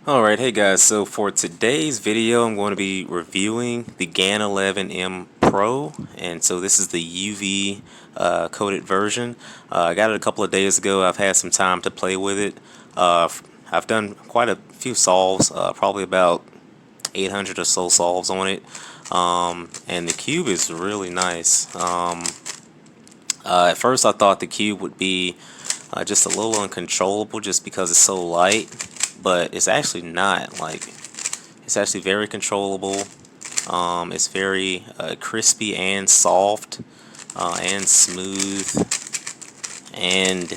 Alright, hey guys, so for today's video I'm going to be reviewing the GAN 11M Pro, and so this is the UV coated version. I got it a couple of days ago. I've had some time to play with it. I've done quite a few solves, probably about 800 or so solves on it, and the cube is really nice. At first I thought the cube would be just a little uncontrollable just because it's so light, but it's actually not. Like, it's actually very controllable. It's very crispy and soft and smooth, and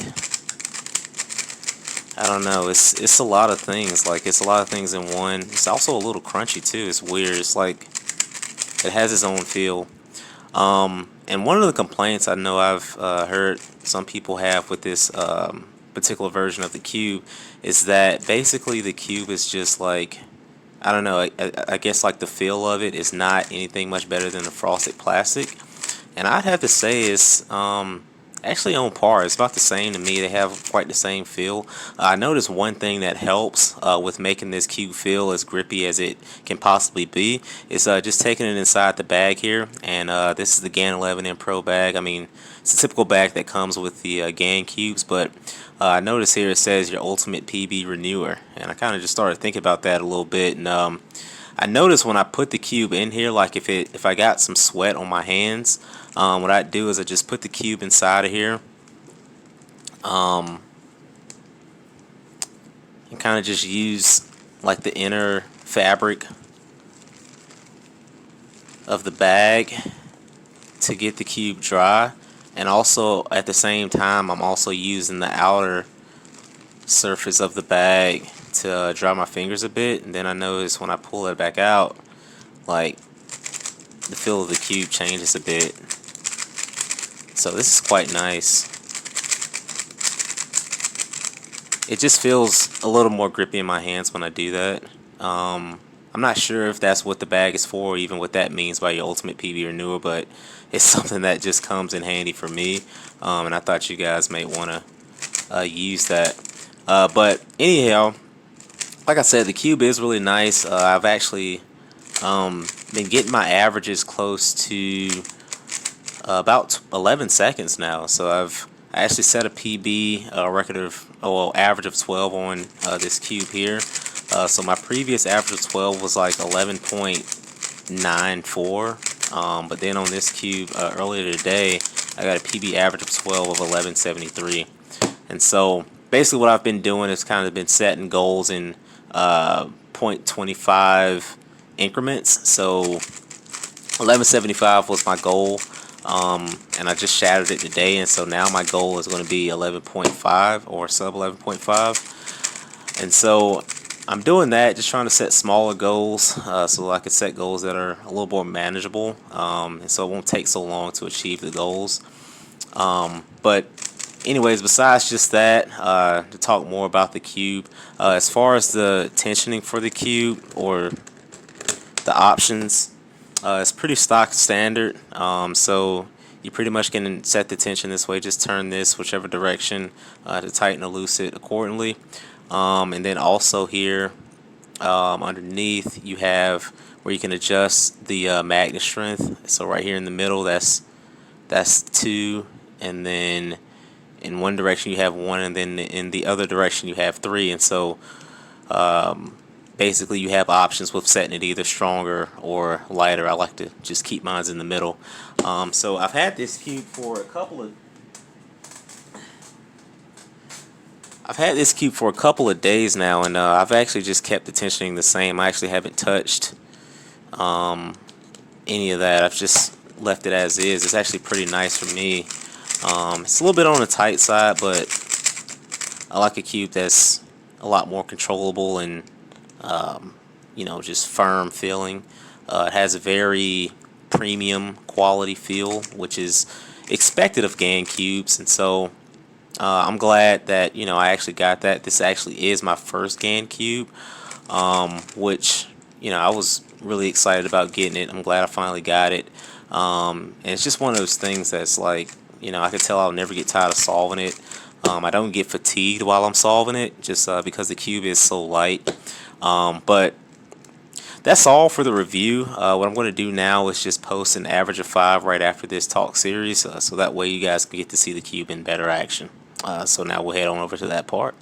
I don't know, it's a lot of things. Like, it's a lot of things in one. It's also a little crunchy too. It's weird. It's like it has its own feel. And one of the complaints I know I've heard some people have with this particular version of the cube is that basically the cube is just like, I don't know, I guess like the feel of it is not anything much better than the frosted plastic. And I'd have to say it's actually on par. It's about the same to me. They have quite the same feel. I noticed one thing that helps with making this cube feel as grippy as it can possibly be is just taking it inside the bag here. And this is the GAN 11M Pro bag. I mean, it's a typical bag that comes with the GAN cubes, but I notice here it says your ultimate PB renewer, and I kind of just started thinking about that a little bit. And I noticed when I put the cube in here, like if I got some sweat on my hands, what I do is I just put the cube inside of here, and kind of just use like the inner fabric of the bag to get the cube dry. And also at the same time, I'm also using the outer surface of the bag to dry my fingers a bit. And then I notice when I pull it back out, like, the feel of the cube changes a bit. So this is quite nice. It just feels a little more grippy in my hands when I do that. I'm not sure if that's what the bag is for, or even what that means by your ultimate PB renewer, but it's something that just comes in handy for me, and I thought you guys may want to use that. But anyhow, like I said, the cube is really nice. I've actually been getting my averages close to about 11 seconds now. So I actually set a PB record of, average of 12 on this cube here. So my previous average of 12 was like 11.94. But then on this cube earlier today, I got a PB average of 12 of 11.73. And so basically what I've been doing is kind of been setting goals in 0.25 increments. So 11.75 was my goal. And I just shattered it today, and so now my goal is going to be 11.5 or sub 11.5. And so I'm doing that, just trying to set smaller goals so I can set goals that are a little more manageable, and so it won't take so long to achieve the goals. But anyways, besides just that, to talk more about the cube, as far as the tensioning for the cube or the options, it's pretty stock standard, so you pretty much can set the tension this way. Just turn this whichever direction to tighten or loose it accordingly. And then also here underneath you have where you can adjust the magnet strength. So right here in the middle, that's 2, and then in one direction you have 1, and then in the other direction you have 3. And so basically you have options with setting it either stronger or lighter. I like to just keep mine in the middle. So I've had this cube for a couple of days now, and I've actually just kept the tensioning the same. I actually haven't touched any of that. I've just left it as is. It's actually pretty nice for me. It's a little bit on the tight side, but I like a cube that's a lot more controllable and you know, just firm feeling. It has a very premium quality feel, which is expected of GAN cubes, and so I'm glad that, you know, I actually got that. This actually is my first GAN cube, which, you know, I was really excited about getting it. I'm glad I finally got it, and it's just one of those things that's like, you know, I could tell I'll never get tired of solving it. I don't get fatigued while I'm solving it, just because the cube is so light. But that's all for the review. What I'm going to do now is just post an average of 5 right after this talk series, so that way you guys can get to see the cube in better action. So now we'll head on over to that part.